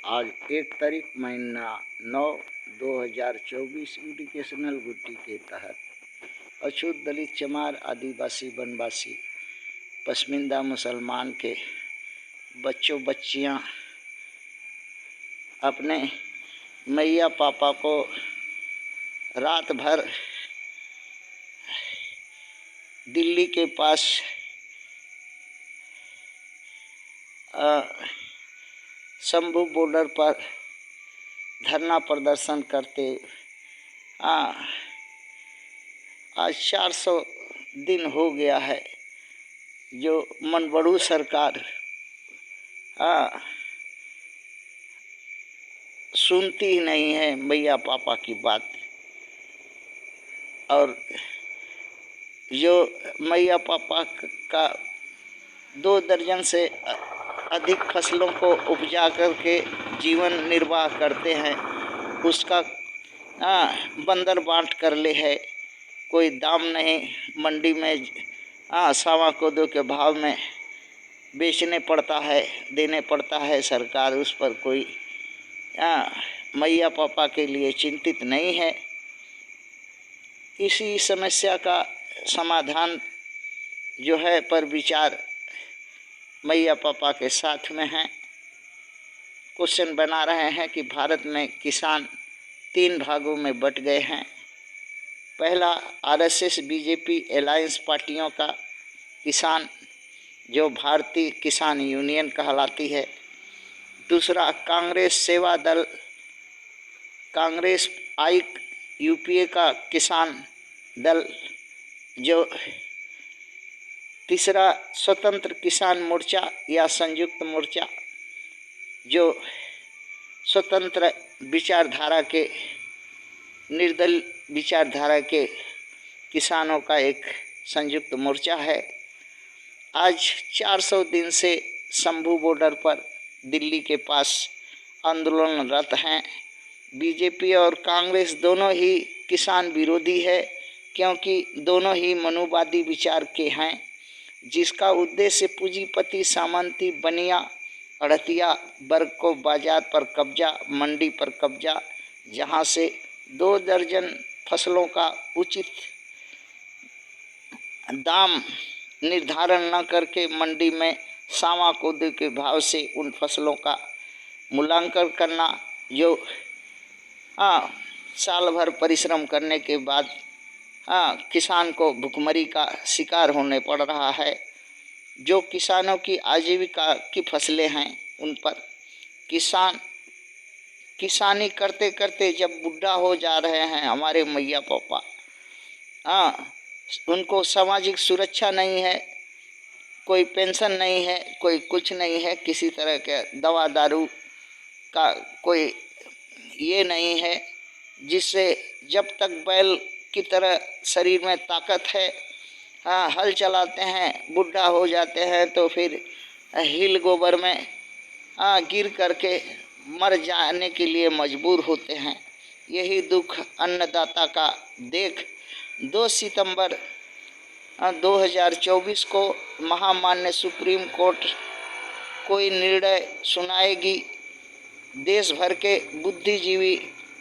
आज 1 तारीख महीना 9 2024 एजुकेशनल गुट्टी के तहत अछूत दलित चमार आदिवासी वनवासी पसमिंदा मुसलमान के बच्चों बच्चियां अपने मैया पापा को रात भर दिल्ली के पास शंभू बॉर्डर पर धरना प्रदर्शन करते आज 400 दिन हो गया है जो मनबड़ू सरकार सुनती ही नहीं है मैया पापा की बात। और जो मैया पापा का 2 दर्जन से अधिक फसलों को उपजा करके जीवन निर्वाह करते हैं, उसका बंदर बांट कर ले है। कोई दाम नहीं, मंडी में सावा कोदो के भाव में बेचने पड़ता है, देने पड़ता है। सरकार उस पर कोई मैया पापा के लिए चिंतित नहीं है। इसी समस्या का समाधान जो है पर विचार मैया पापा के साथ में है। क्वेश्चन बना रहे हैं कि भारत में किसान 3 भागों में बट गए हैं। पहला आरएसएस बीजेपी अलायंस पार्टियों का किसान जो भारतीय किसान यूनियन कहलाती है। दूसरा कांग्रेस सेवा दल, कांग्रेस यूपीए का किसान दल जो। तीसरा स्वतंत्र किसान मोर्चा या संयुक्त मोर्चा जो स्वतंत्र विचारधारा के निर्दल विचारधारा के किसानों का एक संयुक्त मोर्चा है। आज 400 दिन से शंभू बॉर्डर पर दिल्ली के पास आंदोलनरत हैं। बीजेपी और कांग्रेस दोनों ही किसान विरोधी है, क्योंकि दोनों ही मनुवादी विचार के हैं, जिसका उद्देश्य पूंजीपति सामंती बनिया अड़तिया वर्ग को बाजार पर कब्जा, मंडी पर कब्जा, जहां से 2 दर्जन फसलों का उचित दाम निर्धारण न करके मंडी में सावा कोदो के भाव से उन फसलों का मूल्यांकन करना, जो साल भर परिश्रम करने के बाद किसान को भुखमरी का शिकार होने पड़ रहा है। जो किसानों की आजीविका की फसलें हैं, उन पर किसानी करते करते जब बुढ़ा हो जा रहे हैं हमारे मैया पापा, उनको सामाजिक सुरक्षा नहीं है, कोई पेंशन नहीं है, कोई कुछ नहीं है, किसी तरह के दवा दारू का कोई ये नहीं है, जिससे जब तक बैल की तरह शरीर में ताकत है, हल चलाते हैं, बुढ़ा हो जाते हैं तो फिर हिल गोबर में गिर करके मर जाने के लिए मजबूर होते हैं। यही दुख अन्नदाता का देख 2 सितंबर 2024 को महामान्य सुप्रीम कोर्ट कोई निर्णय सुनाएगी। देश भर के बुद्धिजीवी,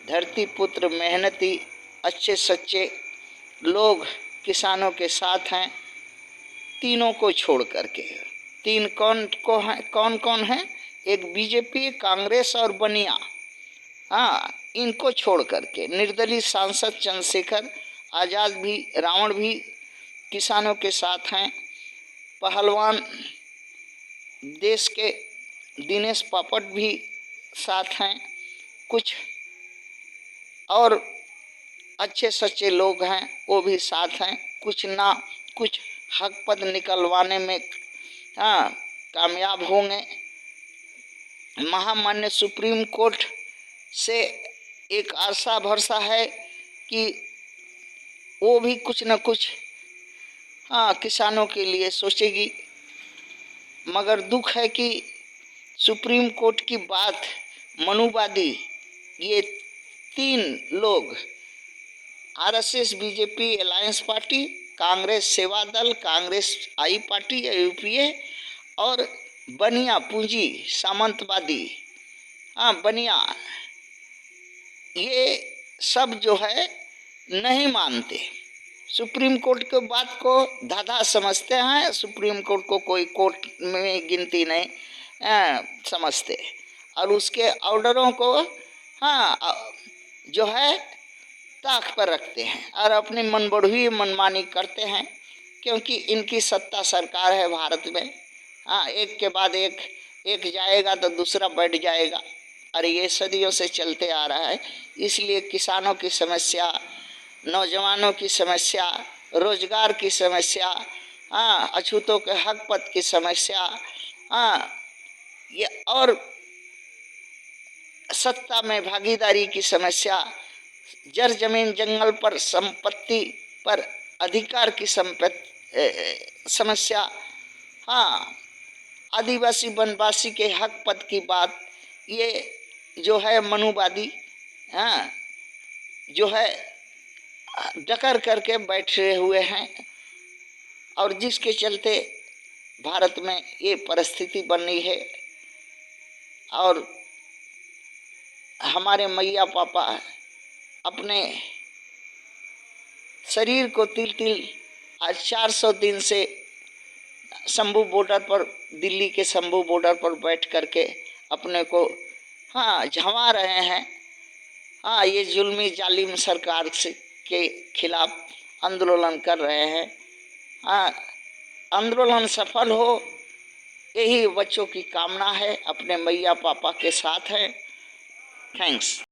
धरती पुत्र, मेहनती, अच्छे सच्चे लोग किसानों के साथ हैं, तीनों को छोड़ करके। 3 कौन कौन है? एक बीजेपी, कांग्रेस और बनिया, इनको छोड़ करके निर्दलीय सांसद चंद्रशेखर आज़ाद भी, रावण भी किसानों के साथ हैं। पहलवान देश के दिनेश पापट भी साथ हैं। कुछ और अच्छे सच्चे लोग हैं, वो भी साथ हैं। कुछ ना कुछ हक पद निकलवाने में कामयाब होंगे। महामान्य सुप्रीम कोर्ट से एक आशा भरसा है कि वो भी कुछ न कुछ किसानों के लिए सोचेगी। मगर दुख है कि सुप्रीम कोर्ट की बात मनुवादी ये 3 लोग, RSS BJP alliance party, Congress सेवा दल, कांग्रेस पार्टी या यूपीए और बनिया पूंजी सामंतवादी हाँ बनियान, ये सब जो है नहीं मानते। सुप्रीम कोर्ट के बात को धाधा समझते हैं, सुप्रीम कोर्ट को कोई कोर्ट में गिनती नहीं समझते, और उसके ऑर्डरों को जो है ताक पर रखते हैं और अपनी मनबढ़ुई मनमानी करते हैं, क्योंकि इनकी सत्ता सरकार है भारत में। एक के बाद एक जाएगा तो दूसरा बैठ जाएगा, और ये सदियों से चलते आ रहा है। इसलिए किसानों की समस्या, नौजवानों की समस्या, रोजगार की समस्या, अछूतों के हक पद की समस्या, ये और सत्ता में भागीदारी की समस्या, जर जमीन जंगल पर संपत्ति पर अधिकार की समस्या, आदिवासी वनवासी के हक पद की बात, ये जो है मनुवादी जो है डकर करके बैठे हुए हैं, और जिसके चलते भारत में ये परिस्थिति बनी है। और हमारे मैया पापा अपने शरीर को तिल तिल आज 400 दिन से शंभू बॉर्डर पर, दिल्ली के शंभू बॉर्डर पर बैठ करके अपने को झमा रहे हैं। ये जुल्मी जालिम सरकार से के खिलाफ आंदोलन कर रहे हैं। आंदोलन सफल हो, यही बच्चों की कामना है, अपने मैया पापा के साथ है। थैंक्स।